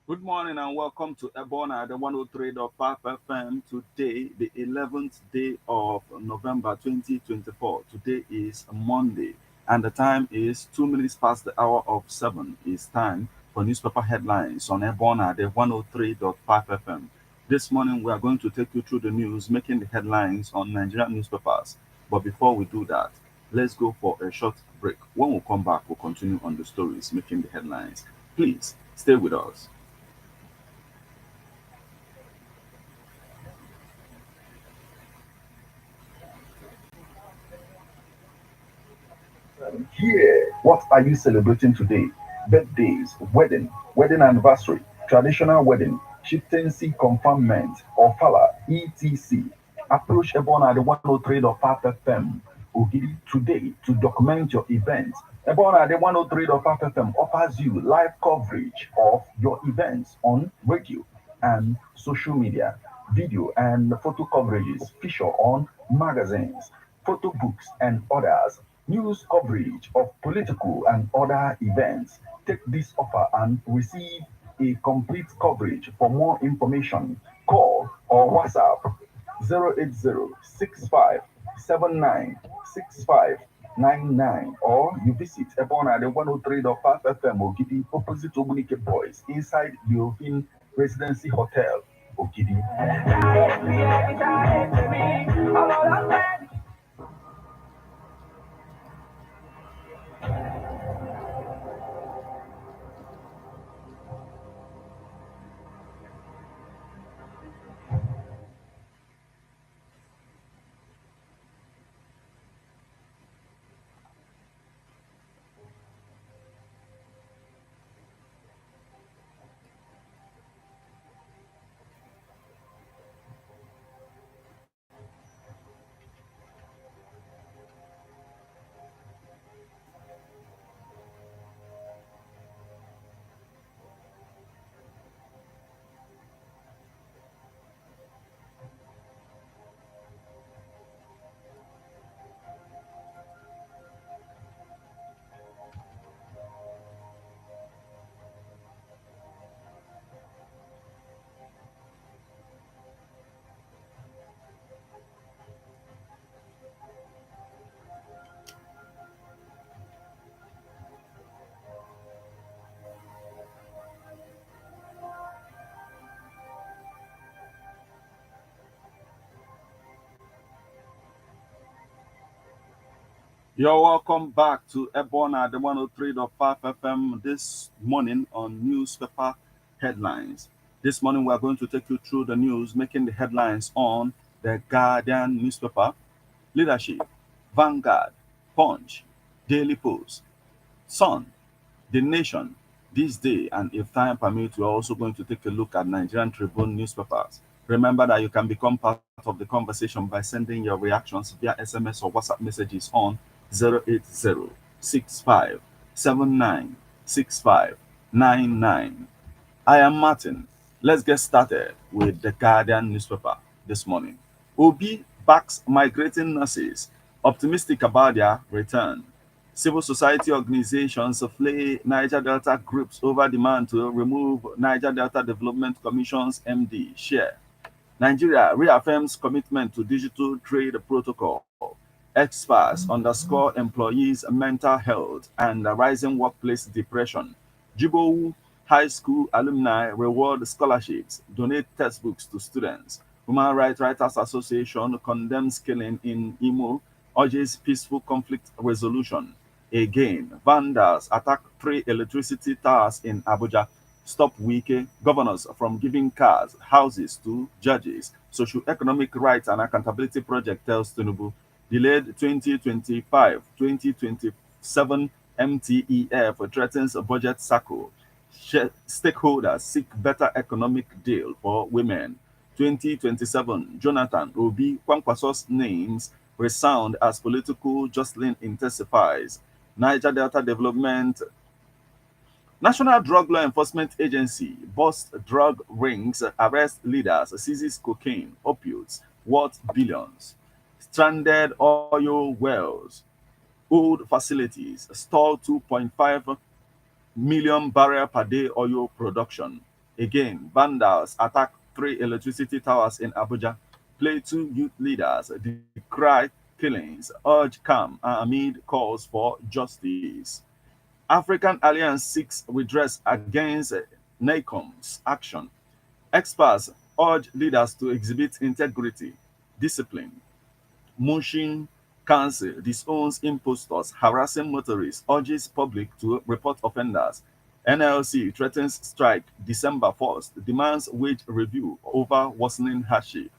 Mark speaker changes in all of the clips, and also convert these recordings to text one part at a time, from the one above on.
Speaker 1: Good morning and welcome to EBEONADI 103.5FM. Today, the 11th day of November 2024. Today is Monday and the time is 2 minutes past the hour of 7. It's time for newspaper headlines on EBEONADI 103.5FM. This morning, we are going to take you through the news making the headlines on Nigerian newspapers. But before we do that, let's go for a short break. When we come back, we'll continue on the stories making the headlines. Please stay with us.
Speaker 2: Here, what are you celebrating today? Birthdays, wedding anniversary, traditional wedding, chieftaincy conferment, or fala, etc. Approach Ebon at the 103.5 FM Ogidi today to document your event. Ebon at the 103.5 FM offers you live coverage of your events on radio and social media, video and photo coverages, feature on magazines, photo books, and others. News coverage of political and other events. Take this offer and receive a complete coverage. For more information, call or WhatsApp 08065796599 or you visit Ebon at the 103.5 FM Ogidi opposite Omunike Boys inside the Ovin Residency Hotel Ogidi.
Speaker 1: You're welcome back to Ebona, the 103.5 FM this morning on newspaper headlines. This morning, we are going to take you through the news making the headlines on the Guardian newspaper, Leadership, Vanguard, Punch, Daily Post, Sun, The Nation, This Day, and if time permits, we're also going to take a look at Nigerian Tribune newspapers. Remember that you can become part of the conversation by sending your reactions via SMS or WhatsApp messages on 08065796599. I am Martin. Let's get started with the Guardian newspaper this morning. Obi backs migrating nurses, optimistic about their return. Civil society organizations flay Niger Delta groups over demand to remove Niger Delta Development Commission's MD, Share. Nigeria reaffirms commitment to digital trade protocol. Experts underscore employees' mental health and rising workplace depression. Jibowu High School alumni reward scholarships, donate textbooks to students. Human Rights Writers Association condemns killing in Imo, urges peaceful conflict resolution. Again, vandals attack three electricity towers in Abuja. Stop Wike governors from giving cars, houses to judges. Socio-economic rights and accountability project tells Tinubu. Delayed 2025-2027 MTEF threatens budget cycle. Stakeholders seek better economic deal for women. 2027 Jonathan Obi Kwankwaso's names resound as political jostling intensifies. Niger Delta Development National Drug Law Enforcement Agency busts drug rings, arrests leaders, seizes cocaine, opioids, worth billions. Stranded oil wells, old facilities, stall 2.5 million barrel per day oil production. Again, vandals attack three electricity towers in Abuja. Play two youth leaders decry killings, urge calm amid calls for justice. African Alliance seeks redress against NACOM's action. Experts urge leaders to exhibit integrity, discipline. Motion Council disowns impostors, harassing motorists, urges public to report offenders. NLC threatens strike December 1st, demands wage review over worsening hardship.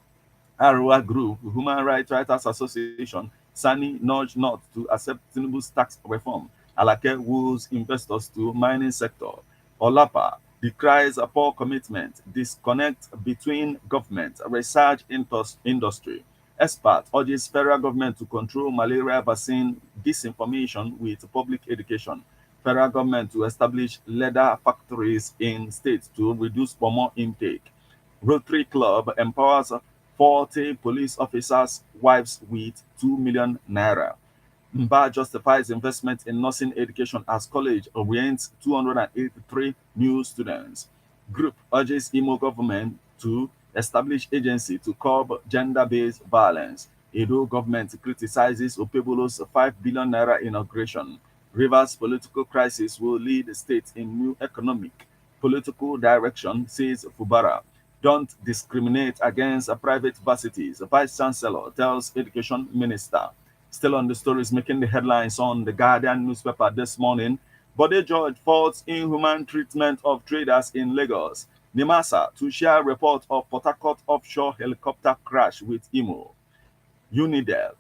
Speaker 1: Arua Group, Human Rights Writers Association, Sani nudge not to accept Tinubu's tax reform. Alake woos investors to mining sector. Olapa decries a poor commitment, disconnect between government, research industry. Expert urges federal government to control malaria vaccine disinformation with public education. Federal government to establish leather factories in states to reduce pomo intake. Rotary Club empowers 40 police officers' wives with 2 million naira. Mba justifies investment in nursing education as college orients 283 new students. Group urges Imo government to establish agency to curb gender-based violence. Edo government criticizes Opebolo's 5 billion naira inauguration. Rivers political crisis will lead the state in new economic political direction, says Fubara. Don't discriminate against private varsities, Vice Chancellor tells Education Minister. Still on the stories making the headlines on the Guardian newspaper this morning, Bode George faults inhuman treatment of traders in Lagos. Nimasa to share report of Port Harcourt offshore helicopter crash with Imo. Unidel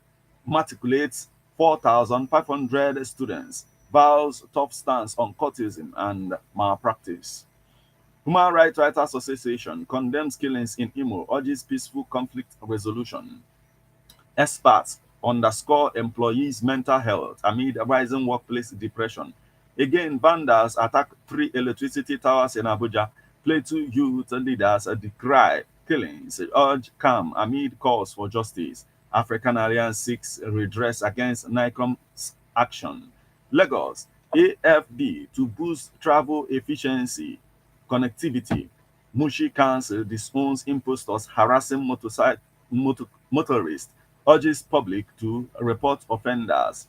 Speaker 1: matriculates 4,500 students, vows tough stance on cultism and malpractice. Human Rights Writers Association condemns killings in Imo, urges peaceful conflict resolution. Experts underscore employees' mental health amid rising workplace depression. Again, vandals attack three electricity towers in Abuja. Plateau youth leaders decry killings, urge calm amid calls for justice. African Alliance seeks redress against NICOM's action. Lagos, AFD to boost travel efficiency, connectivity. Mushi Council disowns impostors harassing motorists, urges public to report offenders.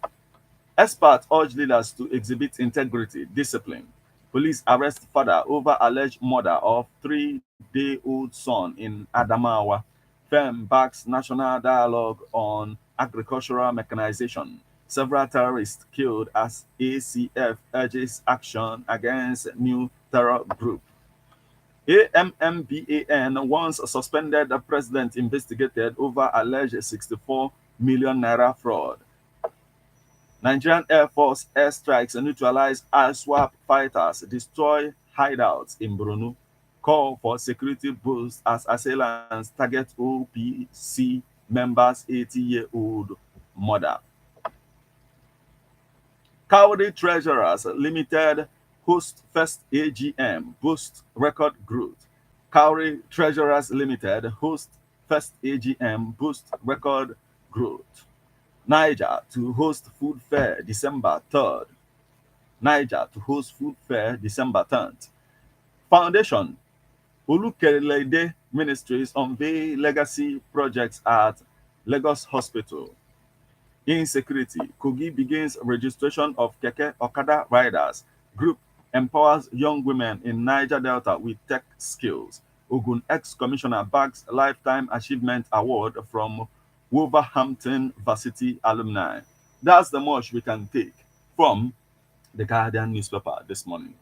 Speaker 1: Experts urge leaders to exhibit integrity, discipline. Police arrest father over alleged murder of three-day-old son in Adamawa. Firm backs national dialogue on agricultural mechanization. Several terrorists killed as ACF urges action against new terror group. AMMBAN once suspended the president investigated over alleged 64 million naira fraud. Nigerian Air Force airstrikes neutralize ISWAP fighters, destroy hideouts in Borno. Call for security boost as assailants target OPC members' 80-year-old mother. Cowry Treasurers Limited host first AGM, boost record growth. Cowry Treasurers Limited host first AGM, boost record growth. Niger to host food fair December 3rd. Niger to host food fair December 10th. Foundation Olukelede Ministries unveil legacy projects at Lagos Hospital. Insecurity. Kogi begins registration of Keke Okada riders. Group empowers young women in Niger Delta with tech skills. Ogun ex-commissioner bags Lifetime Achievement Award from Wolverhampton Varsity alumni. That's the much we can take from the Guardian newspaper this morning.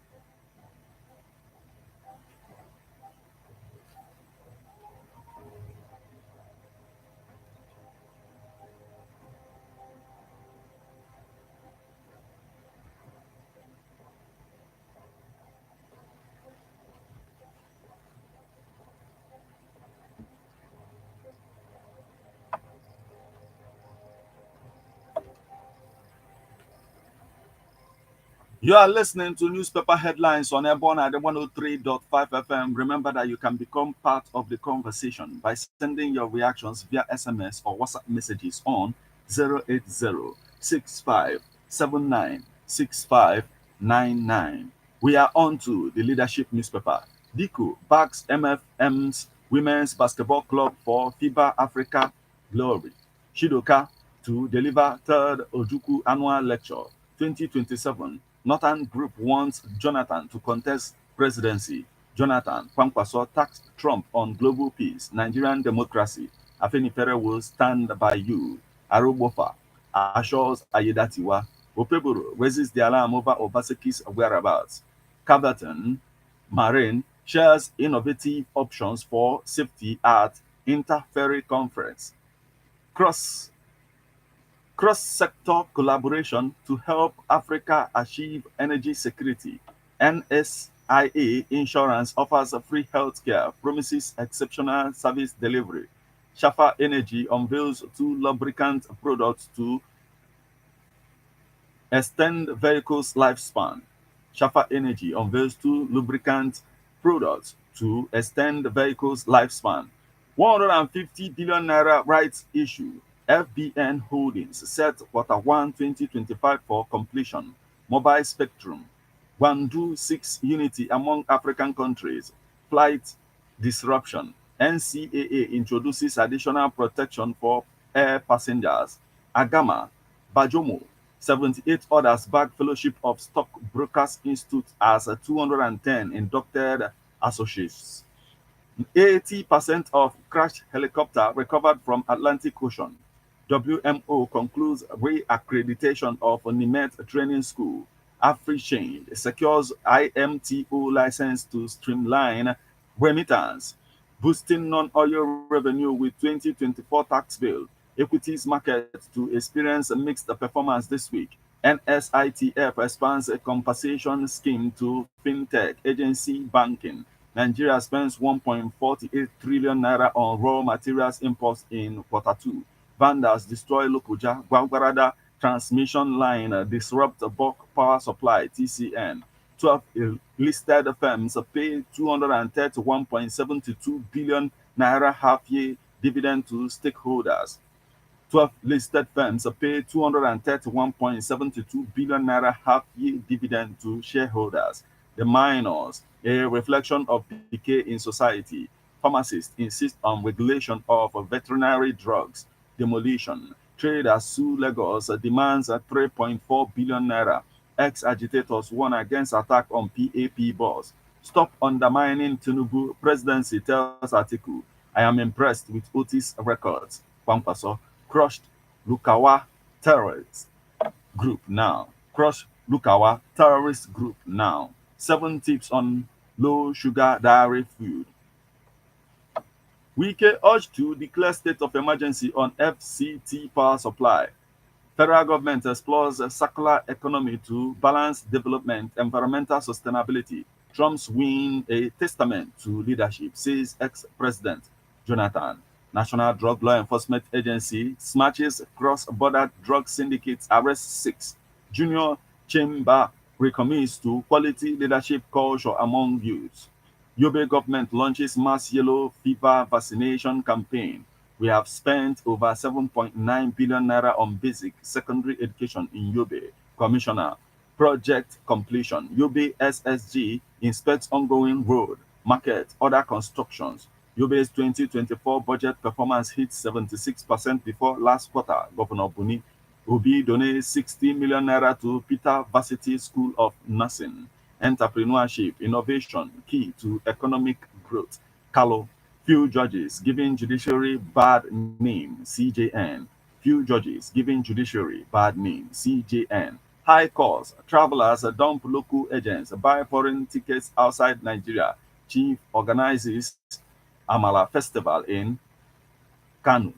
Speaker 1: You are listening to newspaper headlines on EBEONADI 103.5 FM. Remember that you can become part of the conversation by sending your reactions via SMS or WhatsApp messages on 08065796599. We are on to the leadership newspaper. Diku backs MFM's Women's Basketball Club for FIBA Africa Glory. Chidoka to deliver third Ojukwu Annual Lecture 2027. Northern Group wants Jonathan to contest presidency. Jonathan Kwankwaso taxed Trump on global peace, Nigerian democracy. Afenifere will stand by you. Arubofa assures Ayedatiwa. Opeboro raises the alarm over Obaseki's whereabouts. Caverton Marine shares innovative options for safety at Interferry Conference. Cross Cross-sector collaboration to help Africa achieve energy security. NSIA Insurance offers free healthcare, promises exceptional service delivery. Shafa Energy unveils two lubricant products to extend vehicles' lifespan. Shafa Energy unveils two lubricant products to extend vehicles' lifespan. 150 billion naira rights issue. FBN Holdings set Q1 2025 for completion. Mobile spectrum. Gwandu 6 unity among African countries. Flight disruption. NCAA introduces additional protection for air passengers. Agama, Bajomo, 78 others bag Fellowship of Stockbrokers Institute as 210 inducted associates. 80% of crashed helicopter recovered from Atlantic Ocean. WMO concludes re-accreditation of NIMET Training School. AfriChange secures IMTO license to streamline remittance, boosting non-oil revenue with 2024 tax bill. Equities market to experience a mixed performance this week. NSITF expands a compensation scheme to fintech agency banking. Nigeria spends 1.48 trillion naira on raw materials imports in Q2. Vandals destroy Lokoja, Gwagwarada transmission line, disrupt bulk power supply, TCN. 12 listed firms pay 231.72 billion naira half-year dividend to stakeholders. 12 listed firms pay 231.72 billion naira half-year dividend to shareholders. The minors, a reflection of decay in society. Pharmacists insist on regulation of veterinary drugs. Demolition. Traders sue Lagos demands 3.4 billion naira. Ex-agitators warn against attack on PAP boss. Stop undermining Tinubu presidency, tells Atiku. I am impressed with Otis records. Kwankwaso crushed Lukawa terrorist group now. Crush Lukawa terrorist group now. 7 tips on low sugar dairy food. Wike urged to declare state of emergency on FCT power supply. Federal government explores a circular economy to balance development, environmental sustainability. Trump's win a testament to leadership, says ex-president Jonathan. National Drug Law Enforcement Agency smashes cross-border drug syndicates, arrests 6. Junior Chamber recommits to quality leadership culture among youths. Yobe government launches mass yellow fever vaccination campaign. We have spent over 7.9 billion naira on basic secondary education in Yobe. Commissioner, project completion. Yobe SSG inspects ongoing road, market, other constructions. Yobe's 2024 budget performance hit 76% before last quarter. Governor Buni Obi donates 60 million naira to Peter Varsity School of Nursing. Entrepreneurship, innovation, key to economic growth. Kalo, few judges giving judiciary bad name, CJN. Few judges giving judiciary bad name, CJN. High cost, travelers dump local agents, buy foreign tickets outside Nigeria. Chief organizes Amala Festival in Kanu.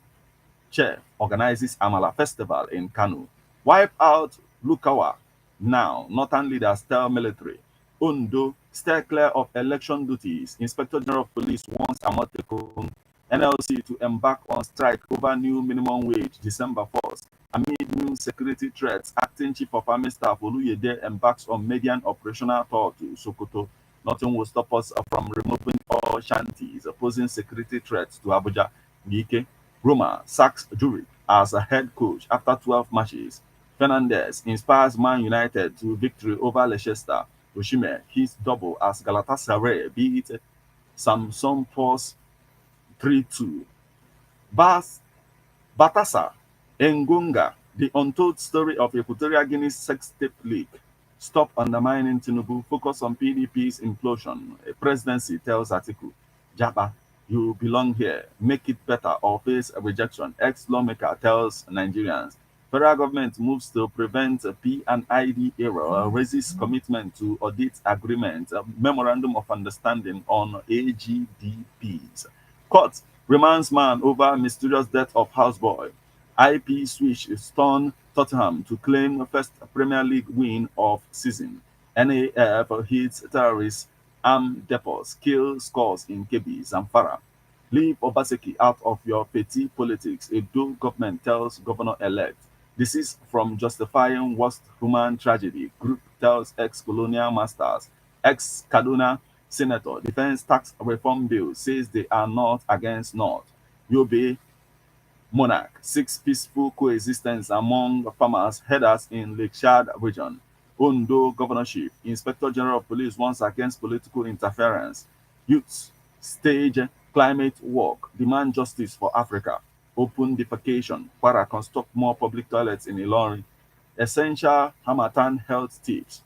Speaker 1: Chef organizes Amala Festival in Kanu. Wipe out Lukawa. Now, northern leaders tell military. Ondo, steer clear of election duties. Inspector General of Police warns Amotekun. NLC to embark on strike over new minimum wage December 1st. Amid new security threats, acting Chief of Army Staff Oluyede embarks on median operational tour to Sokoto. Nothing will stop us from removing all shanties opposing security threats to Abuja. Wike, Roma sacks Juric as a head coach after 12 matches. Fernandez inspires Man United to victory over Leicester. Osimhen hits double as Galatasaray beat Samsung Pos 3-2. Bas Batasa Engunga, the untold story of Equatorial Guinea's sex-tape leak. Stop undermining Tinubu, focus on PDP's implosion. A presidency tells Atiku, Jaba, you belong here, make it better or face a rejection. Ex-lawmaker tells Nigerians. Federal government moves to prevent P&ID error, raises commitment to audit agreement, memorandum of understanding on AGDPs. Court remands man over mysterious death of houseboy. IP switch stun Tottenham to claim first Premier League win of season. NAF hits terrorists, arm depots, kill scores in Kebbi, Zamfara. Leave Obaseki out of your petty politics, Edo government tells governor-elect. This is from justifying worst human tragedy. Group tells ex-colonial masters. Ex-Kaduna senator defends tax reform bill, says they are not against North. Yobe monarch seeks peaceful coexistence among farmers herders in Lake Chad region. Ondo governorship, Inspector General of Police warns against political interference. Youths stage climate walk, demand justice for Africa. Open defecation, Kwara construct more public toilets in Ilorin. Essential Hamatan health tips.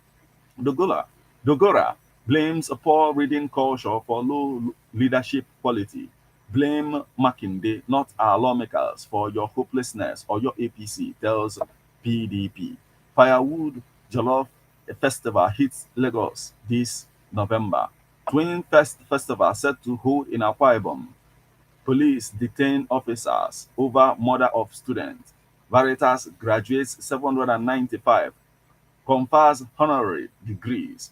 Speaker 1: Dogola, Dogora blames a poor reading culture for low leadership quality. Blame Makinde, not our lawmakers, for your hopelessness or your APC, tells PDP. Firewood Jollof Festival hits Lagos this November. Twin Fest Festival set to hold in Akwa Ibom. Police detain officers over murder of student. Veritas graduates 795, confers honorary degrees.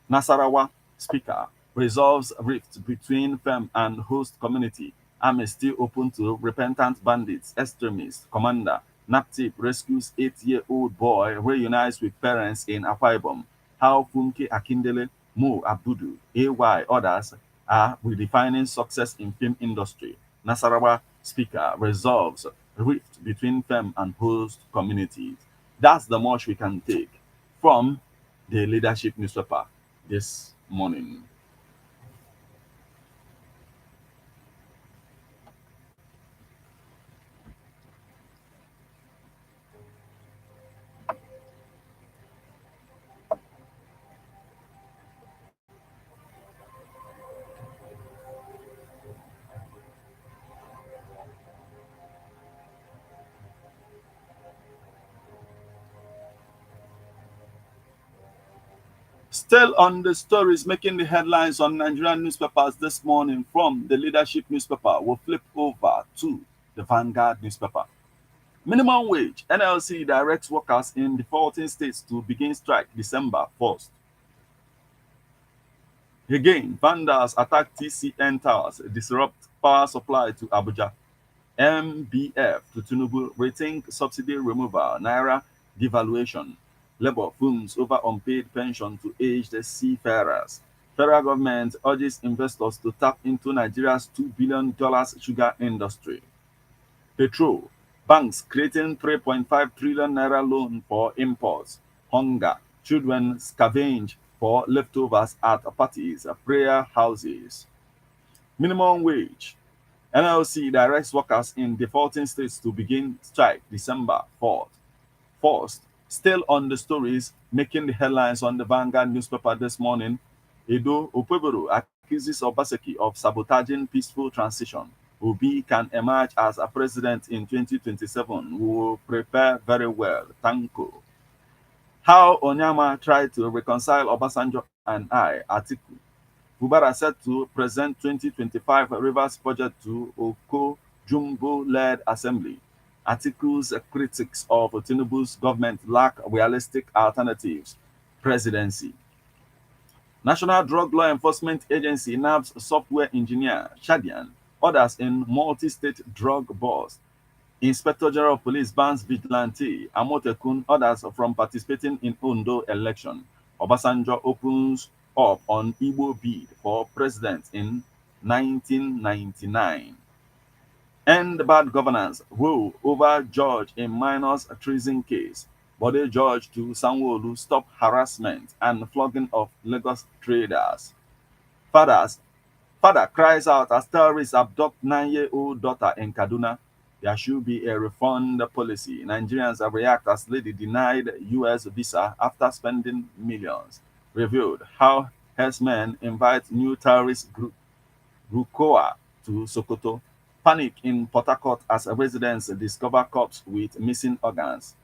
Speaker 1: Nasarawa Speaker resolves rift between firm and host community. Army still open to repentant bandits, extremists. Commander Naptip rescues 8-year-old boy reunites with parents in Akwa Ibom. How Funke Akindele, Mo Abudu, AY others are redefining success in film industry. Nasarawa Speaker resolves rift between firm and host communities. That's the much we can take from the leadership newspaper this morning. Still on the stories making the headlines on Nigerian newspapers this morning from the leadership newspaper, we'll flip over to the Vanguard newspaper. Minimum wage, NLC directs workers in defaulting states to begin strike December 1st. Again, vandals attack TCN towers, disrupt power supply to Abuja. MBF to Tinubu rethink subsidy removal, Naira devaluation. Labour fumes over unpaid pension to aged seafarers. Federal government urges investors to tap into Nigeria's $2 billion sugar industry. Petrol, banks creating 3.5 trillion naira loan for imports. Hunger, children scavenge for leftovers at parties, prayer houses. Minimum wage, NLC directs workers in defaulting states to begin strike December 4th. First, still on the stories making the headlines on the Vanguard newspaper this morning, Edo Opeboro accuses Obaseki of sabotaging peaceful transition. Obi can emerge as a president in 2027. We will prepare very well. Tanko. How Onyama tried to reconcile Obasanjo and Atiku. Fubara said to present 2025 Rivers budget to Oko Jumbo-led assembly. Articles critics of Tinubu's government lack realistic alternatives. Presidency. National Drug Law Enforcement Agency nabs software engineer Shadian, others in multi-state drug bust. Inspector General of Police bans vigilante Amotekun, others from participating in Ondo election. Obasanjo opens up on Igbo bid for president in 1999. End bad governance, rule over judge in minors treason case. Bode George to Sanwo-Olu stop harassment and flogging of Lagos traders. Fathers, Father cries out as terrorists abduct 9-year-old daughter in Kaduna. There should be a refund policy. Nigerians have reacted as lady denied US visa after spending millions. Revealed how herdsmen invite new terrorist group Rukoa to Sokoto. Panic in Port Harcourt as residents discover corpse with missing organs.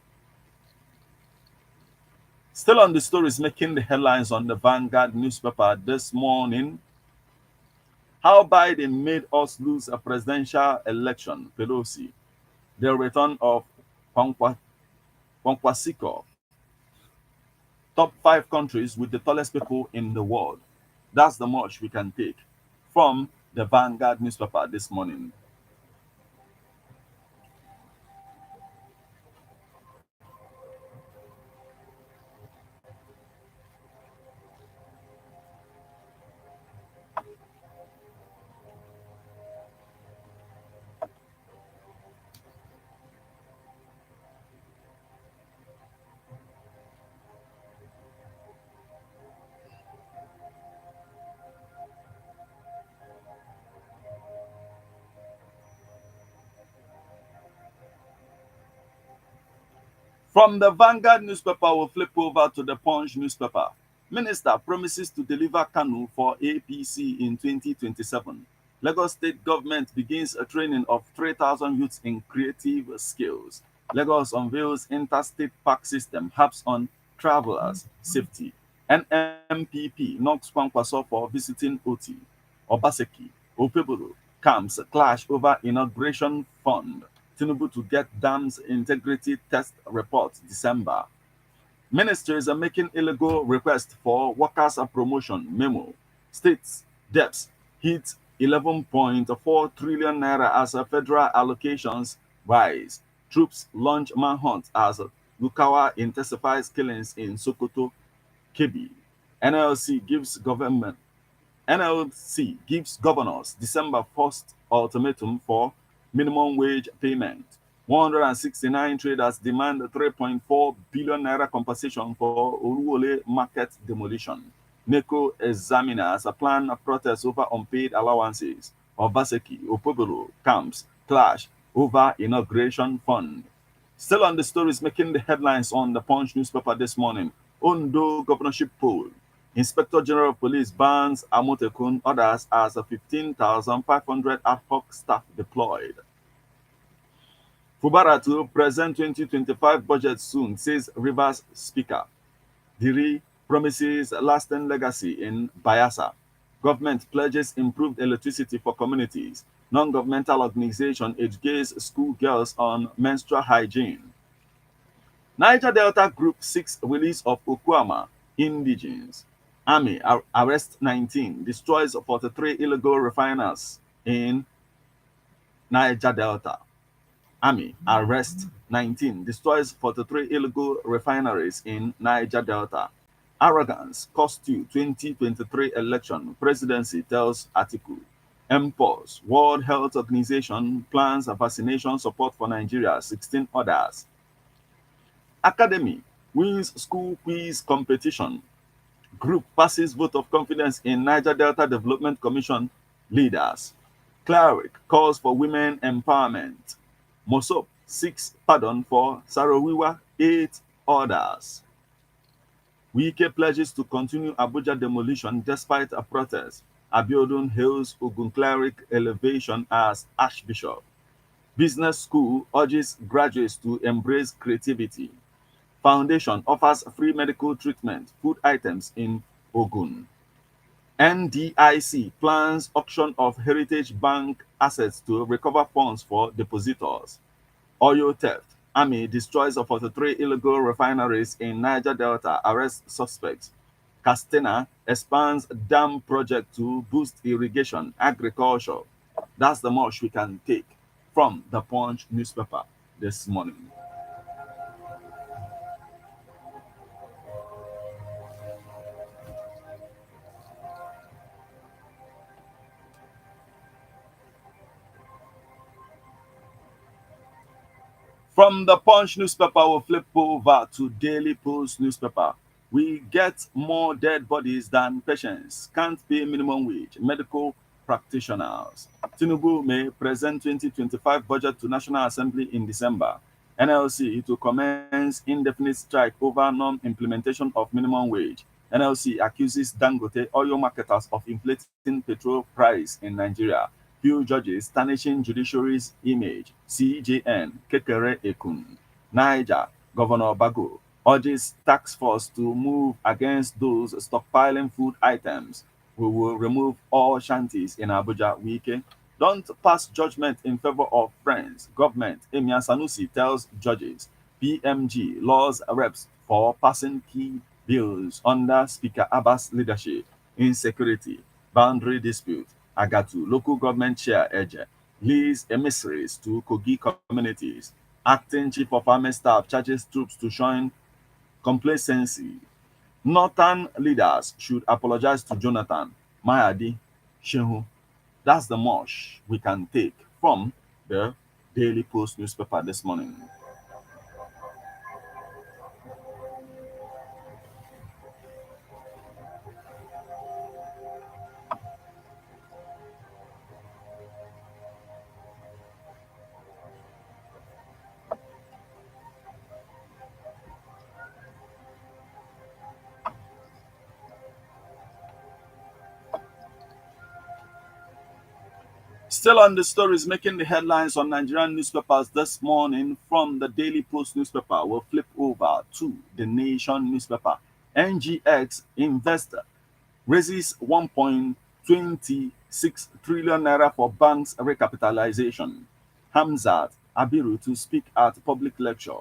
Speaker 1: Still on the stories making the headlines on the Vanguard newspaper this morning, how Biden made us lose a presidential election, Pelosi, the return of Kwankwasiko, top 5 countries with the tallest people in the world. That's the much we can take from the Vanguard newspaper this morning. From the Vanguard newspaper, we'll flip over to the Punch newspaper. Minister promises to deliver Kanu for APC in 2027. Lagos State government begins a training of 3,000 youths in creative skills. Lagos unveils interstate park system, helps on travelers' safety. NMPP knocks Kwankwaso for visiting OT. Obaseki, Opebolo, camps clash over inauguration fund. Tinubu to get dams integrity test report December. Ministries are making illegal requests for workers' promotion memo. States debts hit 11.4 trillion naira as federal allocations rise. Troops launch manhunt as Lukawa intensifies killings in Sokoto, Kebbi. NLC gives government NLC gives governors December 1st ultimatum for minimum wage payment. 169 traders demand 3.4 billion naira compensation for Uruwole market demolition. NECO examiners plan a protest over unpaid allowances. Obaseki, Opobolo camps clash over inauguration fund. Still on the stories making the headlines on the Punch newspaper this morning. Ondo governorship poll. Inspector General of Police bans Amotekun, others as a 15,500 ad hoc staff deployed. Fubara to present 2025 budget soon, says Rivers Speaker. Diri promises lasting legacy in Bayelsa. Government pledges improved electricity for communities. Non-governmental organization educates school girls on menstrual hygiene. Niger Delta Group 6 release of Okuama indigenes. Army arrests 19, destroys 43 illegal refiners in Niger Delta. Army arrests 19, destroys 43 illegal refineries in Niger Delta. Arrogance cost you 2023 election, presidency tells Atiku. MPOS, World Health Organization plans a vaccination support for Nigeria, 16 others. Academy wins school quiz competition. Group passes vote of confidence in Niger Delta Development Commission leaders. Cleric calls for women empowerment. Mosop seeks pardon for Sarawiwa 8 orders. Wike pledges to continue Abuja demolition despite a protest. Abiodun hails Ogun cleric elevation as Archbishop. Business school urges graduates to embrace creativity. Foundation offers free medical treatment, food items in Ogun. NDIC plans auction of Heritage Bank assets to recover funds for depositors. Oil theft. Army destroys 43 illegal refineries in Niger Delta, arrests suspects. Castina expands dam project to boost irrigation, agriculture. That's the much we can take from the Punch newspaper this morning. From the Punch newspaper, we'll flip over to Daily Post newspaper. We get more dead bodies than patients. Can't pay minimum wage. Medical practitioners. Tinubu may present 2025 budget to National Assembly in December. NLC to commence indefinite strike over non-implementation of minimum wage. NLC accuses Dangote oil marketers of inflating petrol price in Nigeria. Few judges tarnishing judiciary's image. CJN Kekere Ekun. Niger Governor Bago urges task force to move against those stockpiling food items. We will remove all shanties in Abuja. Wike, don't pass judgment in favor of friends. Government. Emian Sanusi tells judges. PMG laws reps for passing key bills under Speaker Abbas' leadership. Insecurity. Boundary dispute. Agatu. Local government chair Eje. Leads emissaries to Kogi communities. Acting chief of army staff charges troops to showing complacency. Northern leaders should apologize to Jonathan, Mayadi, Shehu. That's the much we can take from the Daily Post newspaper this morning. Still on the stories making the headlines on Nigerian newspapers this morning from the Daily Post newspaper, we'll flip over to the Nation newspaper. NGX investor raises 1.26 trillion naira for banks recapitalization. Hamzat Abiru to speak at public lecture.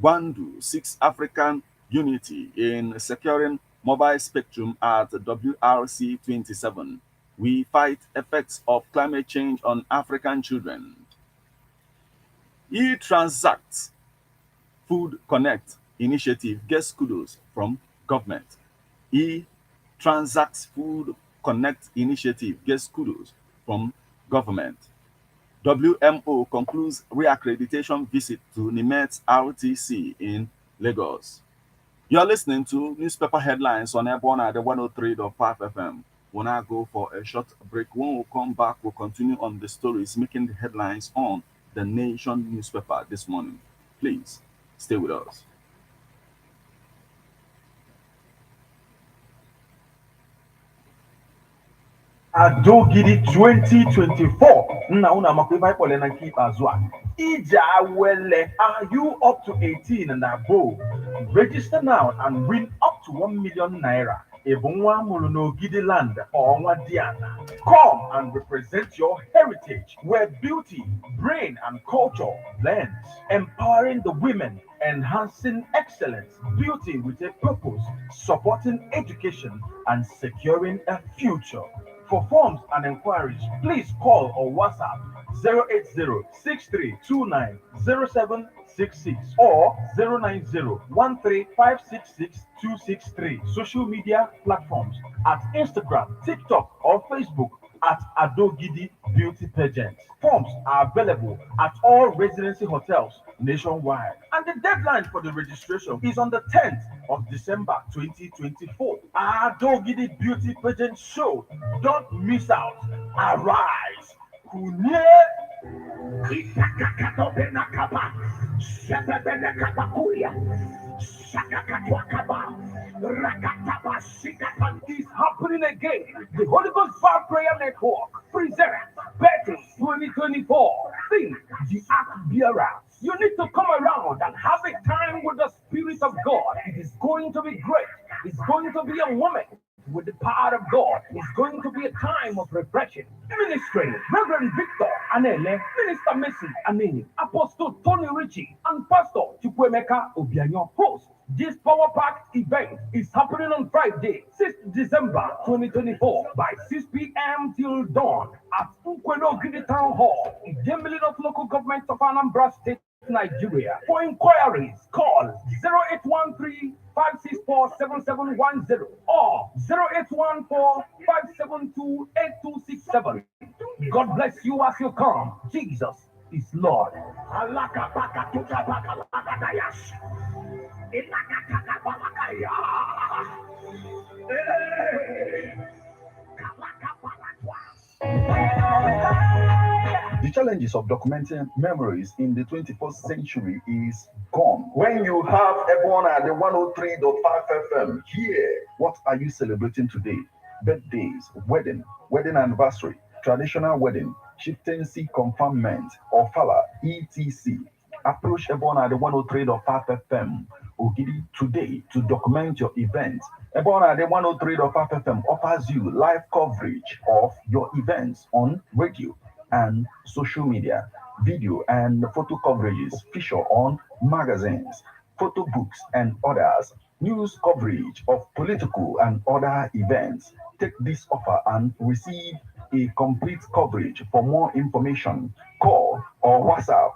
Speaker 1: Gwandu seeks African unity in securing mobile spectrum at WRC 27. We fight effects of climate change on African children. E-Transact Food Connect initiative gets kudos from government. E-Transact Food Connect initiative gets kudos from government. WMO concludes reaccreditation visit to Nimet's RTC in Lagos. You're listening to newspaper headlines on EBEONADI 103.5 FM. We'll now go for a short break. When we come back, we'll continue on the stories making the headlines on the Nation newspaper this morning. Please stay with us.
Speaker 3: Adogidi 2024. Nna una makwiva ipole na nke ikpeazụ a. Ije awele. Are you up to 18 and above? Register now and win up to 1 million naira. Ebunwa Mulunogidi land or Wadiana. Come and represent your heritage where beauty, brain, and culture blends, empowering the women, enhancing excellence, beauty with a purpose, supporting education, and securing a future. For forms and inquiries, please call or WhatsApp 080-6329-0766 or 090-13566-263. Social media platforms at Instagram, TikTok, or Facebook at Adogidi Beauty Pageant. Forms are available at all residency hotels nationwide. And the deadline for the registration is on the 10th of December 2024. Adogidi Beauty Pageant Show. Don't miss out. Arise. Kunye. Isakakatobenakaba. Sepebenekabakuya. Sakakatwakaba. Rakataba Sikatan is happening again. The Holy Ghost Fire Prayer Network presents Betting 2024. Think the Ark Bearer. You need to come around and have a time with the Spirit of God. It is going to be great. It's going to be a moment with the power of God. It's going to be a time of refreshing. Ministry, Reverend Victor Anele, Minister Messi Anini, Apostle Tony Ritchie, and Pastor Chukwemeka Obianyo, host. This power packed event is happening on Friday, 6th December 2024 by 6 p.m. till dawn at Ukweno Gidi Town Hall, Idemili of Local Government of Anambra State, Nigeria. For inquiries, call 0813-564-7710 or 0814-572-8267. God bless you as you come. Jesus is Lord.
Speaker 2: The challenges of documenting memories in the 21st century is gone. When you have EBEONADI 103.5FM here, what are you celebrating today? Birthdays, wedding anniversary, traditional wedding, chieftaincy conferment, or fala, etc. Approach EBEONADI 103.5FM Ogidi today to document your event. EBEONADI 103.5FM offers you live coverage of your events on radio and social media, video and photo coverages, feature on magazines, photo books, and others, news coverage of political and other events. Take this offer and receive a complete coverage. For more information, call or WhatsApp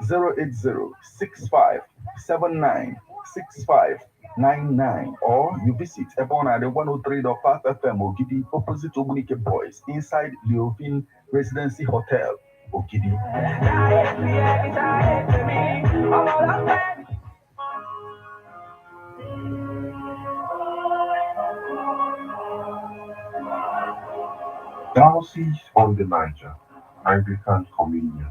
Speaker 2: 08065796599 or you visit EBEONADI 103.5FM Ogidi opposite Ogunike Boys inside Leofin Residency Hotel Ogidi.
Speaker 4: Diocese on the Niger, Anglican Communion,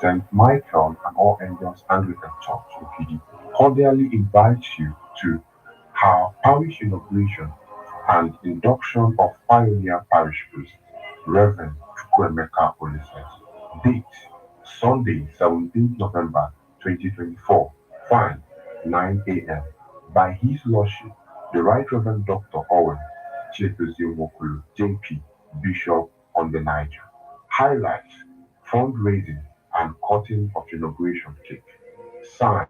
Speaker 4: St. Michael and All Angels Anglican Church, Okidi, cordially invites you to her parish inauguration and induction of pioneer parish priest, Reverend Chukwuemeka Oliset. Date, Sunday, 17th November 2024, time, 9 a.m. By His Lordship, the Right Reverend Dr. Owen Chiedozie JP, Bishop on the Niger. Highlights, fundraising and cutting of inauguration cake. Signed,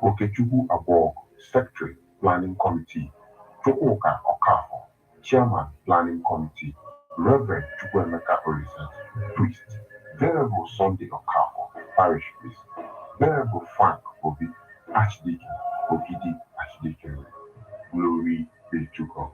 Speaker 4: Okechukwu Abog, Secretary, Planning Committee. Chukwuka Okafo, Chairman, Planning Committee. Reverend Chukwuemeka Oriset, Priest. Venerable Sunday Okafo, Parish Priest. Venerable Frank Obi, Archdeacon, Ogidi Archdeacon. Glory be to God.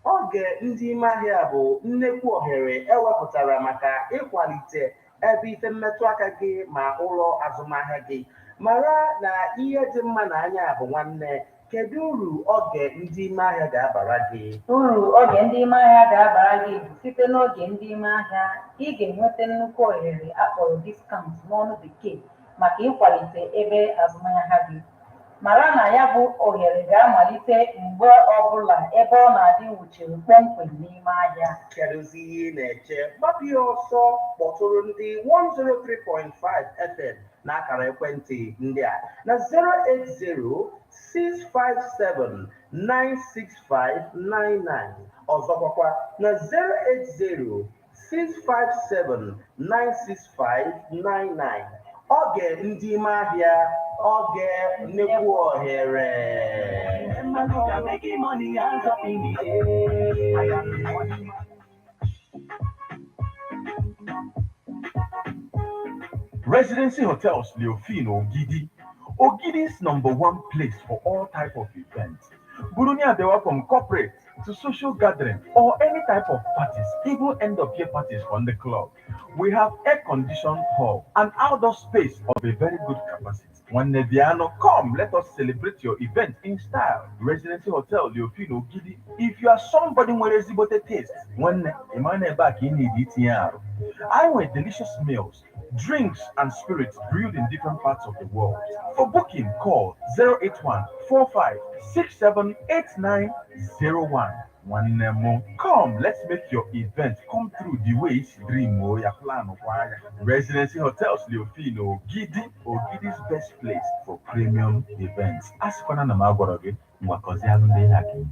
Speaker 5: Oge ndị ime ahịa bụ nnekwu ohere ewepụtara maka ịkwalite ebe ife mmetụ aka gị ma ụlọ azụmahịa gị. Mara na ihe dị mma n'anya bụ nwanne. Kedu uru oge ndị ime ahịa ga-abara gị?
Speaker 6: Uru oge ndị ime ahịa ga-abara gị bụ site n'oge ndị ime ahịa ị ga-enweta nnukwu ohere akpọrọ diskaụnt n'ọnụ bekee maka ịkwalite ebe azụmahịa gị. Mara na ya bụ ohere ga-amalite mgbe ọbụla ebe ọ na-adị nwuchiri kpọmkwem n'ime ahịa.
Speaker 5: Kedụzi ihe ị na-eche? Gbapụ ya ọsọ kpọtụrụ ndị 103.5 FM n'akara ekwentị ndị a na 08065796599 ọzọkwakwa na 08065796599. Oge ndị ime ahịa, oge nnekwu ohere.
Speaker 1: Residency Hotels Leofin Ogidi. Ogidi's #1 place for all type of events. Burunia they from corporate to social gathering or any type of parties, even end of year parties from the club. We have air-conditioned hall, an outdoor space of a very good capacity. When Neviano come, let us celebrate your event in style. Residency Hotel Leofin Ogidi. If you are somebody with a zibote taste, when Emmanuel back in the I want delicious meals, drinks and spirits brewed in different parts of the world. For booking, call 081-4567-8901. One more. Come, let's make your event come through the way it's dream or your plan of wire. Residency Hotels Leofino Ogidi, Ogidi's best place for premium events. Ask for an amagoroge, Mwakozialunde Haki.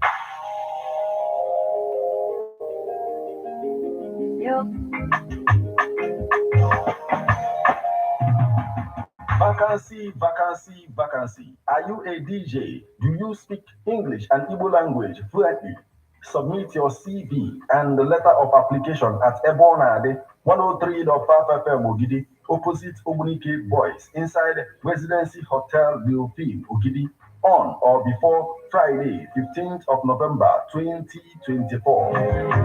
Speaker 2: Vacancy, vacancy, vacancy. Are you a DJ? Do you speak English and Igbo language fluently? Submit your CV and the letter of application at EBEONADI 103.5 FM Ogidi, opposite Ogunike Boys, inside Residency Hotel Delphine Ogidi, on or before Friday, 15th of November 2024.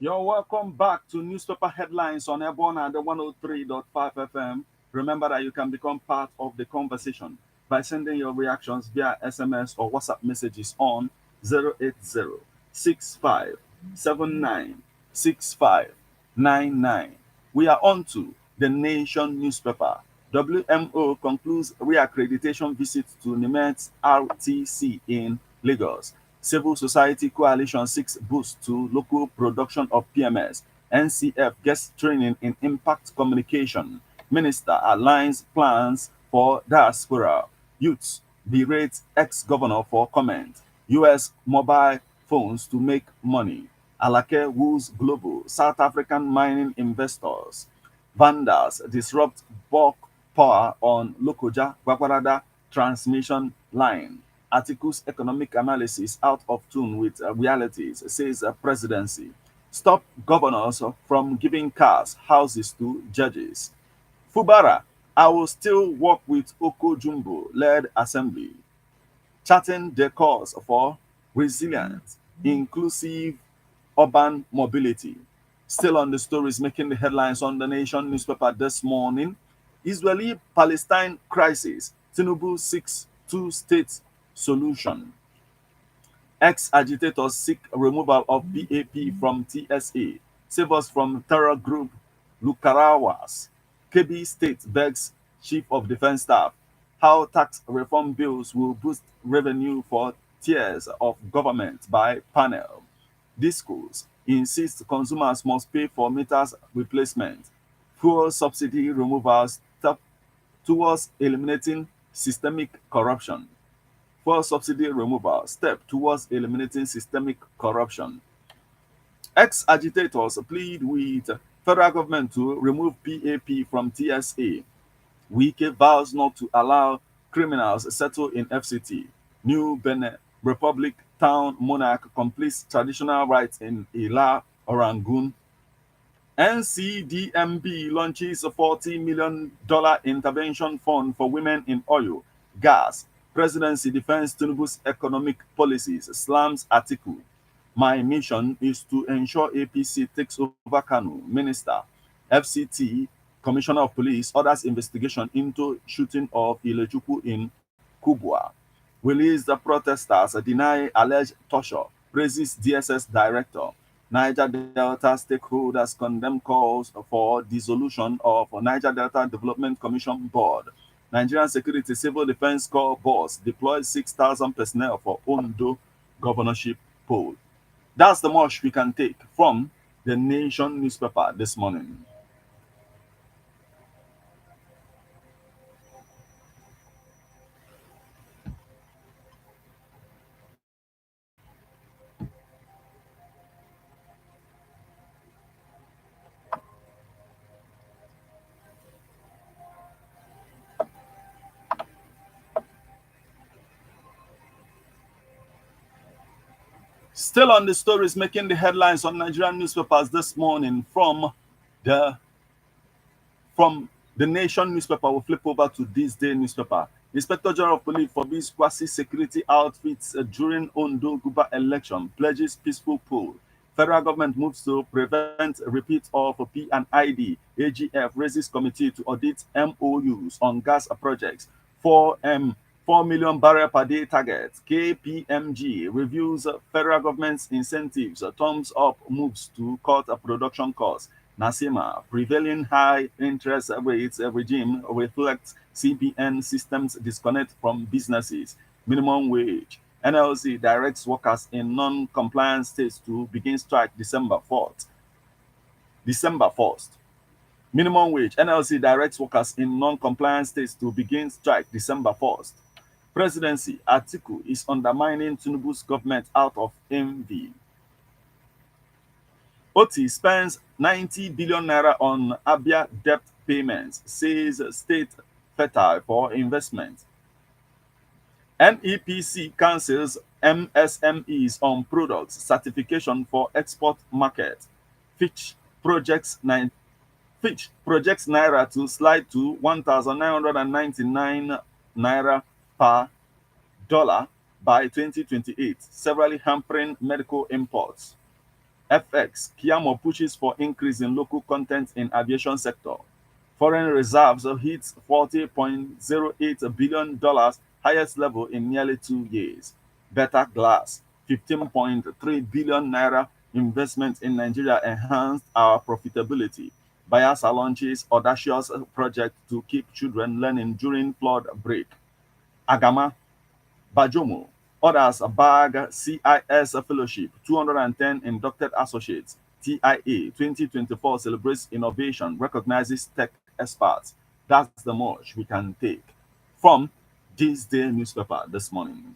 Speaker 1: You're welcome back to Newspaper Headlines on Airborne at the 103.5 FM. Remember that you can become part of the conversation by sending your reactions via SMS or WhatsApp messages on 080 We are on to the Nation newspaper. WMO concludes reaccreditation visit to Nimet's RTC in Lagos. Civil Society Coalition seeks boost to local production of PMS. NCF gets training in impact communication. Minister aligns plans for diaspora. Youths berate ex-governor for comment. US mobile phones to make money. Alake woos global. South African mining investors. Vandals disrupt bulk power on Lokoja Gwagwarada transmission line. Articles economic analysis out of tune with realities, says presidency. Stop governors from giving cars, houses to judges. Fubara, I will still work with Oko Jumbo led assembly. Charting the course for resilient, inclusive urban mobility. Still on the stories making the headlines on the Nation newspaper this morning. Israeli-Palestine crisis. Tinubu seeks two-state solution. Ex-agitators seek removal of BAP from TSA. Save us from terror group Lukarawas. Kebbi State begs Chief of Defense Staff how tax reform bills will boost revenue for tiers of government by panel. Discos insist consumers must pay for meters replacement. Fuel subsidy removal step towards eliminating systemic corruption. Fuel subsidy removal step towards eliminating systemic corruption. Ex-agitators plead with federal government to remove PAP from TSA. Wike vows not to allow criminals settle in FCT. New Benin Republic town monarch completes traditional rites in Ila Orangun. NCDMB launches a $40 million intervention fund for women in oil, gas. Presidency defends Tinubu's economic policies, slams Atiku. My mission is to ensure APC takes over Kanu. Minister, FCT, Commissioner of Police, orders investigation into shooting of Ojukwu in Kubwa. Release the protesters, deny alleged torture, praises DSS director. Niger Delta stakeholders condemn calls for dissolution of Niger Delta Development Commission Board. Nigerian Security Civil Defense Corps boss deploys 6,000 personnel for Ondo governorship poll. That's the much we can take from the Nation newspaper this morning. Still on the stories making the headlines on Nigerian newspapers this morning the from the Nation newspaper, we'll flip over to this day newspaper. Inspector General of Police forbids quasi-security outfits during Ondo Guba election, pledges peaceful poll. Federal government moves to prevent repeat of P&ID. AGF raises committee to audit MOUs on gas projects. 4 million barrel per day target. KPMG reviews federal government's incentives. Thumbs up moves to cut production costs. Nasima, prevailing high interest rates regime reflects CBN systems disconnect from businesses. Minimum wage. NLC directs workers in non-compliant states to begin strike December 4th. December 1st. Minimum wage. NLC directs workers in non-compliant states to begin strike December 1st. Presidency. Atiku is undermining Tinubu's government out of envy. Oti spends 90 billion naira on Abia debt payments, says state fertile for investment. NEPC cancels MSMEs on products certification for export market. Fitch projects naira to slide to 1,999 naira per dollar by 2028, severely hampering medical imports. FX, Kiamo pushes for increase in local content in aviation sector. Foreign reserves hits $40.08 billion, highest level in nearly 2 years. Better Glass, 15.3 billion naira investment in Nigeria enhanced our profitability. Bayelsa launches audacious project to keep children learning during flood break. Agama, Bajomo, others bag CIS fellowship, 210 inducted associates. TIA 2024 celebrates innovation, recognizes tech experts. That's the much we can take from this day newspaper this morning.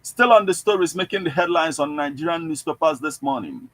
Speaker 1: Still on the stories making the headlines on Nigerian newspapers this morning,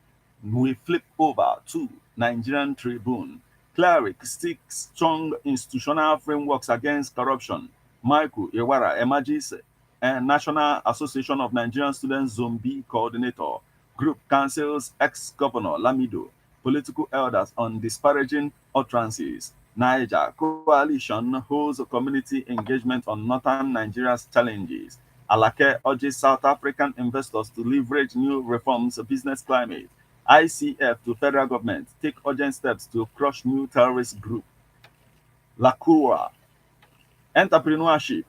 Speaker 1: we flip over to Nigerian Tribune. Cleric seeks strong institutional frameworks against corruption. Michael Iwara emerges National Association of Nigerian Students Zone B coordinator. Group cancels ex-governor Lamido. Political elders on disparaging utterances. Niger coalition holds community engagement on northern Nigeria's challenges. Alake urges South African investors to leverage new reforms business climate. ICF to federal government take urgent steps to crush new terrorist group. Lakura, entrepreneurship,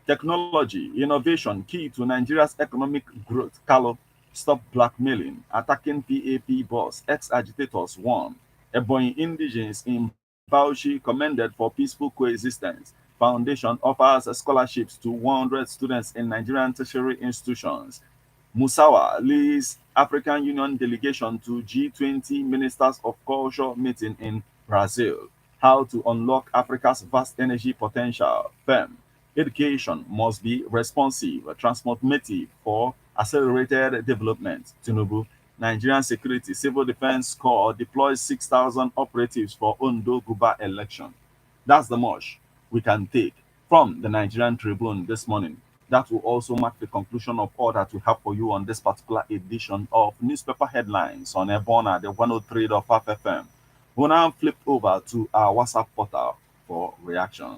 Speaker 1: technology, innovation key to Nigeria's economic growth. Kalo, stop blackmailing, attacking PAP boss, ex-agitators warn. Ebonyi indigenes in Bauchi commended for peaceful coexistence. Foundation offers scholarships to 100 students in Nigerian tertiary institutions. Musawa leads African Union delegation to G20 Ministers of Culture meeting in Brazil. How to unlock Africa's vast energy potential. FEM. Education must be responsive, transformative for accelerated development. Tinubu. Nigerian Security Civil Defense Corps deploys 6,000 operatives for Ondo Guba election. That's the much we can take from the Nigerian Tribune this morning. That will also mark the conclusion of all that we have for you on this particular edition of Newspaper Headlines on Ebona, the 103.5 FM. We'll now flip over to our WhatsApp portal for reaction.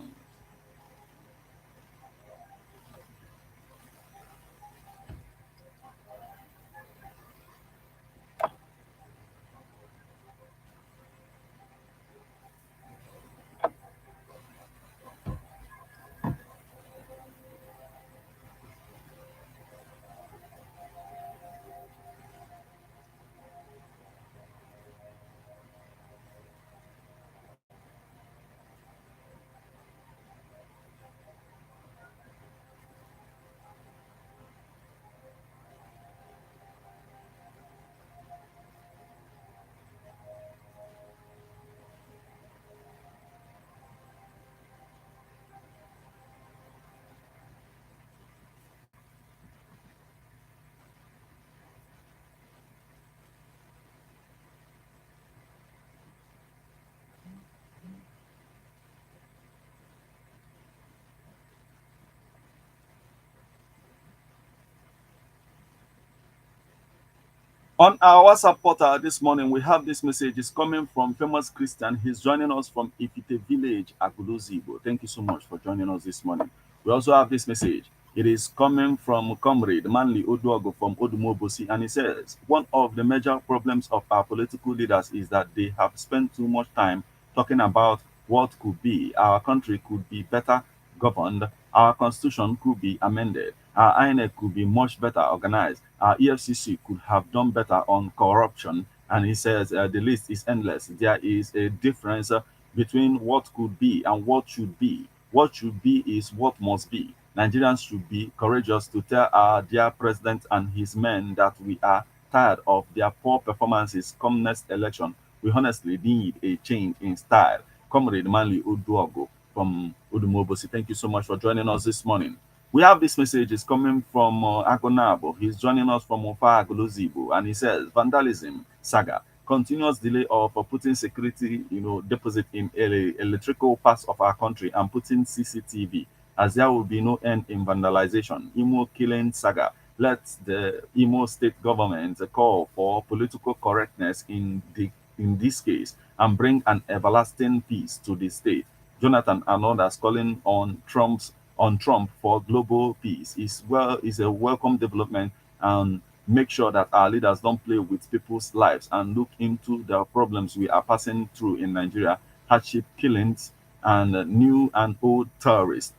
Speaker 1: On our WhatsApp portal this morning, we have this message. It's coming from famous Christian. He's joining us from Ifite village, Aguluzibo. Thank you so much for joining us this morning. We also have this message. It is coming from Comrade Manly Oduogo from Odumobosi, and he says, one of the major problems of our political leaders is that they have spent too much time talking about what could be. Our country could be better governed. Our constitution could be amended. Our INEC could be much better organized. Our EFCC could have done better on corruption. And he says the list is endless. There is a difference between what could be and what should be. What should be is what must be. Nigerians should be courageous to tell our dear president and his men that we are tired of their poor performances come next election. We honestly need a change in style. Comrade Manly Oduogo from Udumobosi, thank you so much for joining us this morning. We have this message is coming from Agonabo. He's joining us from Ofa Agolozibo, and he says vandalism saga, continuous delay of putting security, deposit in electrical parts of our country and putting CCTV, as there will be no end in vandalization. Imo killing saga. Let the Imo state government call for political correctness in this case and bring an everlasting peace to the state. Jonathan and others calling on Trump for global peace is a welcome development, and make sure that our leaders don't play with people's lives and look into the problems we are passing through in Nigeria: hardship, killings, and new and old terrorists,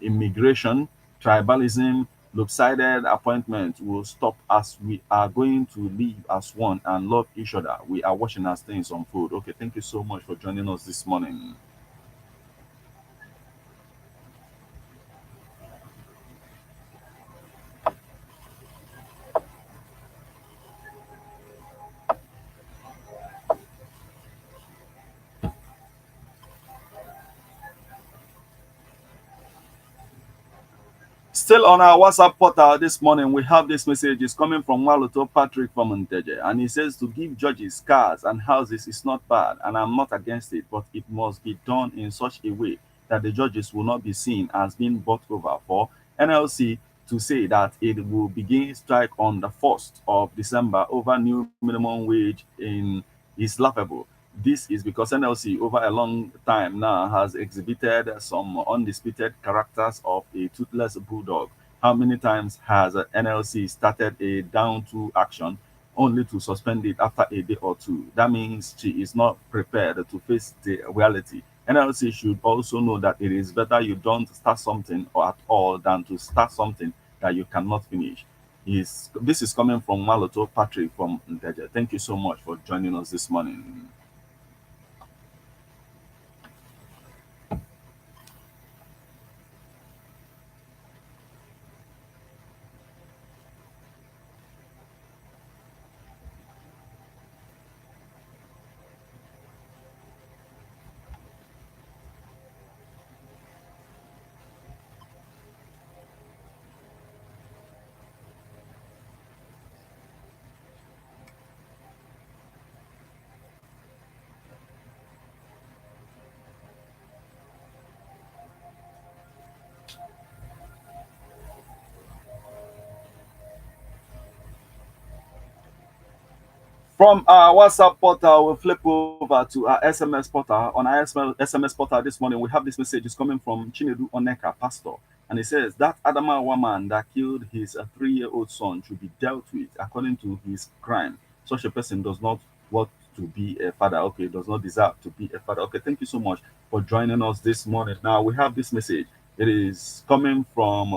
Speaker 1: immigration, tribalism, lopsided appointment will stop as we are going to live as one and love each other. We are watching as things unfold. Okay, thank you so much for joining us this morning. Still on our WhatsApp portal this morning, we have this message. It's coming from Waluto Patrick from Monteje, and he says to give judges cars and houses is not bad, and I'm not against it, but it must be done in such a way that the judges will not be seen as being bought over. For NLC to say that it will begin strike on the 1st of December over new minimum wage is laughable. This is because NLC, over a long time now, has exhibited some undisputed characters of a toothless bulldog. How many times has NLC started a down to action only to suspend it after a day or two? That means she is not prepared to face the reality. NLC should also know that it is better you don't start something or at all than to start something that you cannot finish. This is coming from Maloto Patrick from Nteje. Thank you so much for joining us this morning. From our WhatsApp portal, we'll flip over to our SMS portal. On our SMS portal this morning, we have this message. It's coming from Chinedu Oneka, pastor. And it says that Adama woman that killed his 3-year-old son should be dealt with according to his crime. Such a person does not want to be a father. Okay, does not deserve to be a father. Okay, thank you so much for joining us this morning. Now, we have this message. It is coming from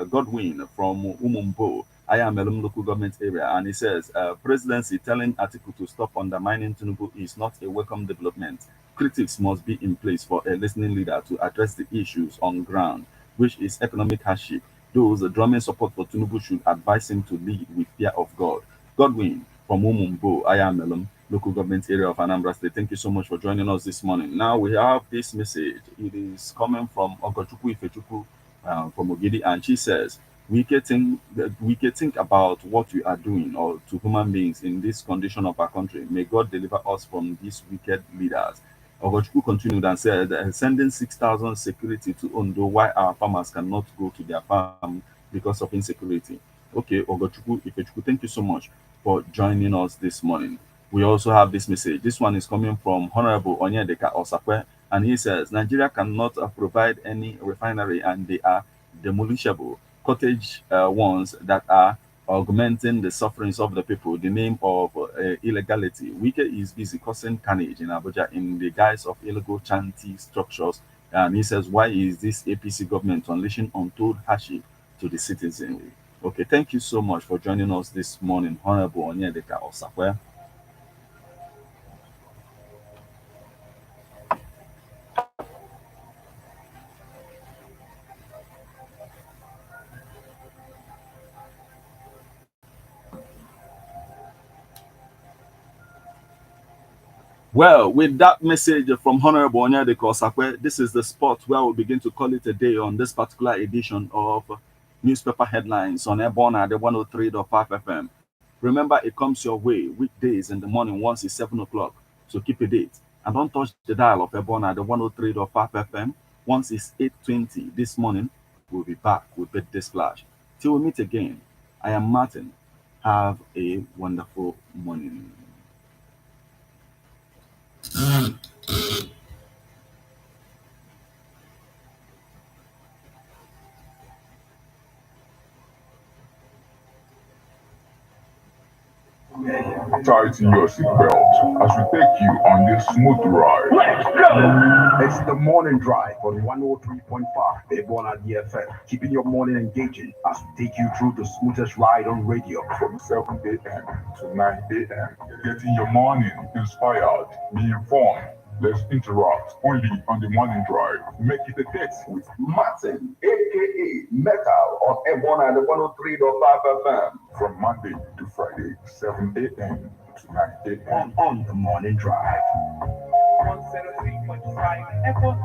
Speaker 1: Godwin from Umumbo. I am Elum local government area, and he says, presidency telling Atiku to stop undermining Tinubu is not a welcome development. Critics must be in place for a listening leader to address the issues on ground, which is economic hardship. Those drumming support for Tinubu should advise him to lead with fear of God. Godwin from Umumbo, I am Elum local government area of Anambra State. Thank you so much for joining us this morning. Now we have this message. It is coming from Ojukwu Ifechukwu from Ogidi, and she says, we can think about what we are doing or to human beings in this condition of our country. May God deliver us from these wicked leaders. Ogochukwu continued and said, sending 6,000 security to Ondo, why our farmers cannot go to their farm because of insecurity. Okay, Ojukwu, Ifechukwu, thank you so much for joining us this morning. We also have this message. This one is coming from Honorable Onyedeka Osakwe, and he says Nigeria cannot provide any refinery and they are demolishable cottage ones that are augmenting the sufferings of the people. The name of illegality. Wike is busy causing carnage in Abuja in the guise of illegal chanty structures. And he says, why is this APC government unleashing untold hardship to the citizens? Okay, thank you so much for joining us this morning, Honorable Onyedeka Osakwe. Well, with that message from Honorable Onyedeka Osakwe, this is the spot where we'll begin to call it a day on this particular edition of Newspaper Headlines on EBEONADI 103.5 FM. Remember, it comes your way weekdays in the morning once it's 7 o'clock. So keep a date. And don't touch the dial of EBEONADI 103.5 FM. Once it's 8:20 this morning, we'll be back with Birthday Splash. Till we meet again, I am Martin. Have a wonderful morning.
Speaker 7: Tighten your seatbelt as we take you on this smooth ride.
Speaker 3: Let's go!
Speaker 2: It's the morning drive on 103.5 EBEONADI FM, keeping your morning engaging as we take you through the smoothest ride on radio.
Speaker 7: From 7 a.m. to 9 a.m. Getting your morning inspired, be informed. Let's interact only on the morning drive. Make it a date with
Speaker 2: Martin, aka Metal, on EBEONADI 103.5 FM.
Speaker 7: from Monday to Friday, 7 a.m. to 9 a.m.
Speaker 2: on the morning drive.
Speaker 3: 103.5 FM.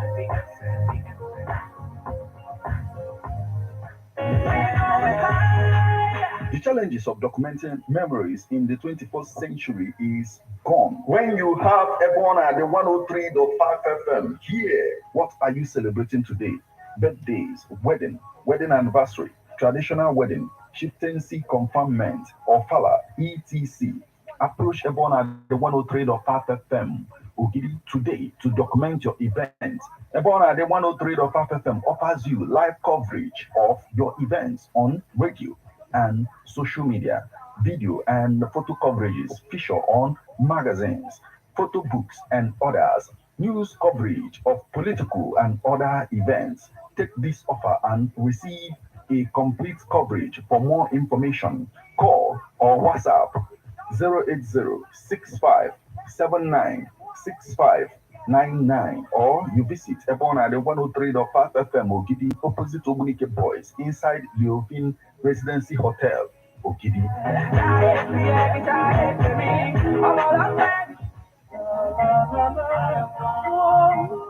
Speaker 2: The challenges of documenting memories in the 21st century is gone. When you have EBEONADI 103.5 FM here, what are you celebrating today? Birthdays, wedding anniversary, traditional wedding, chieftaincy conferment, or fala, etc. Approach EBEONADI 103.5 FM Ogidi today to document your event. EBEONADI 103.5 FM offers you live coverage of your events on radio and social media, video and photo coverages feature on magazines, photo books and others, news coverage of political and other events. Take this offer and receive a complete coverage. For more information, call or WhatsApp 08065796599 or you visit EBEONADI 103.5 FM Ogidi opposite Ogunike Boys inside Leovin Residency Hotel Ogidi.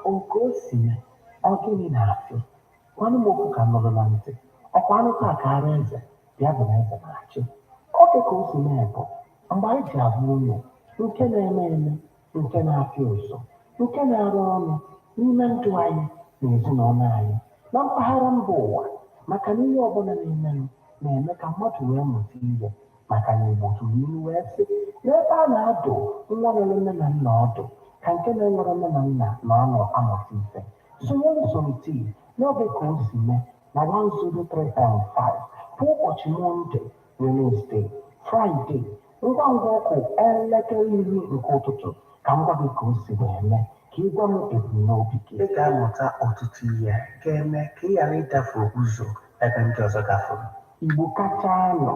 Speaker 5: Okosi, ọkịrị na-afị, nwanne m okwu ka nọrọ na ntị, ọkwa anụkọ akara eze, bịa bụ na eze na-achị. Oge ka o si na-ebu, mgbe anyị ji abụ ụlọ, nke na-eme eme, nke na-afịa ụzọ, nke na-arụ ọnụ n'ime ndụ anyị na ezinụlọ anyị, na mpaghara mba ụwa, maka na ihe ọbụla na-eme ka mmadụ wee mụta ihe, maka na Igbo tụrụ ilu wee sị, n'ebe a na-adụ nwa nwere nne na nna ọdụ, ka nke na-enwere nne na nna na ọnụ amụta ife. Sonyere Somtii n'oge ka o si mee na 103.5 kwa ụbọchị Mọnde, Wenesde, Fraịde, ngwa ngwa ọkụ elekere 10 nke ụtụtụ ka m gwa gị ka o si wee mee ka ị gwa m ebumnobi gị. Ị ga-amụta ọtụtụ ihe ga-eme ka ị ghara ịdafe ụzọ ebe ndị ọzọ gafere. Igbo kacha anọ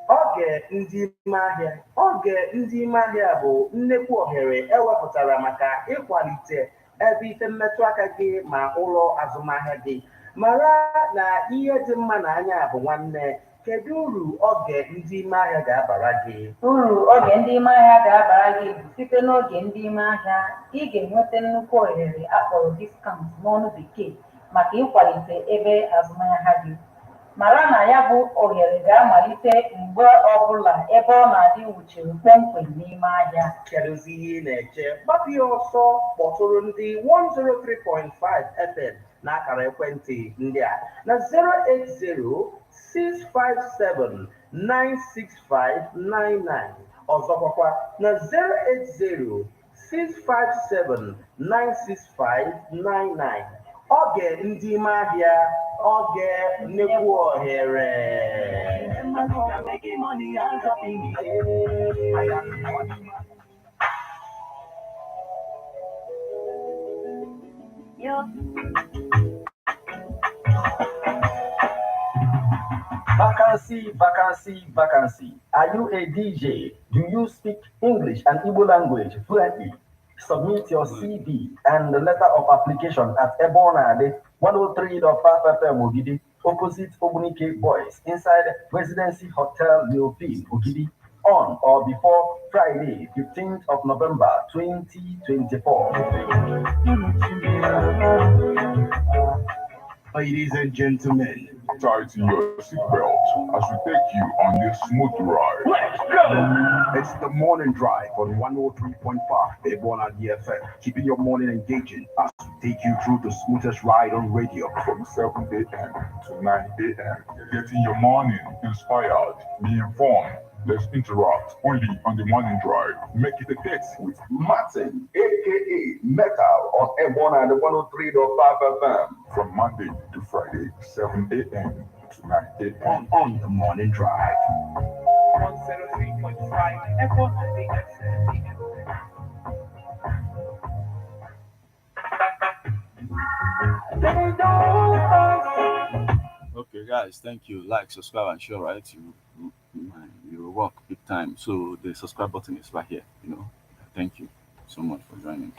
Speaker 5: Oge ndị ime ahịa. Oge ndị ime ahịa bụ nnekwu ohere ewepụtara maka ịkwalite ebe ife mmetụ aka gị ma ụlọ azụmahịa gị. Mara na ihe dị mma n'anya bụ nwanne. Kedu uru oge ndị ime ahịa ga-abara gị?
Speaker 6: Uru oge ndị ime ahịa ga-abara gị bụ site n'oge ndị ime ahịa, ị ga-enweta nnukwu ohere akpọrọ diskaụnt n'ọnụ bekee maka ịkwalite ebe azụmahịa gị. mara na ya bụ ohere ga-amalite mgbe ọbụla ebe ọ na-adị wuchiri kpọmkwem n'ime ahịa.
Speaker 5: Kedụzi ihe ị na-eche? Gbapụ ya ọsọ kpọtụrụ ndị 103.5 FM n'akara ekwentị ndị a na 08065796599, ọzọkwakwa na 08065796599. Oge ndị ime ahịa, oge nnekwu ohere.
Speaker 2: Vacancy, vacancy, vacancy. Are you a DJ? Do you speak English and Igbo language fluently? Submit your CV and the letter of application at EBEONADI 103.5 FM Ogidi, opposite Obunike Boys, inside Residency Hotel Leopold Ogidi, on or before Friday, 15th of November 2024.
Speaker 3: Ladies and gentlemen,
Speaker 7: Tighten your seatbelt as we take you on this smooth ride.
Speaker 3: let's go! It's the morning drive on 103.5 EBEONADI FM, keeping your morning engaging as we take you through the smoothest ride on radio.
Speaker 7: From 7 a.m. to 9 a.m. Getting your morning inspired, be informed. Let's interact only on the morning drive. Make it a date with
Speaker 2: Martin, aka Metal, on EBEONADI 103.5 FM.
Speaker 7: from Monday to Friday, 7 a.m. to 9 a.m.
Speaker 3: On the morning drive.
Speaker 8: 103.5 EBEONADI FM.
Speaker 1: Okay, guys, thank you. Like, subscribe, and share, right? You work big time. So the subscribe button is right here. Thank you so much for joining.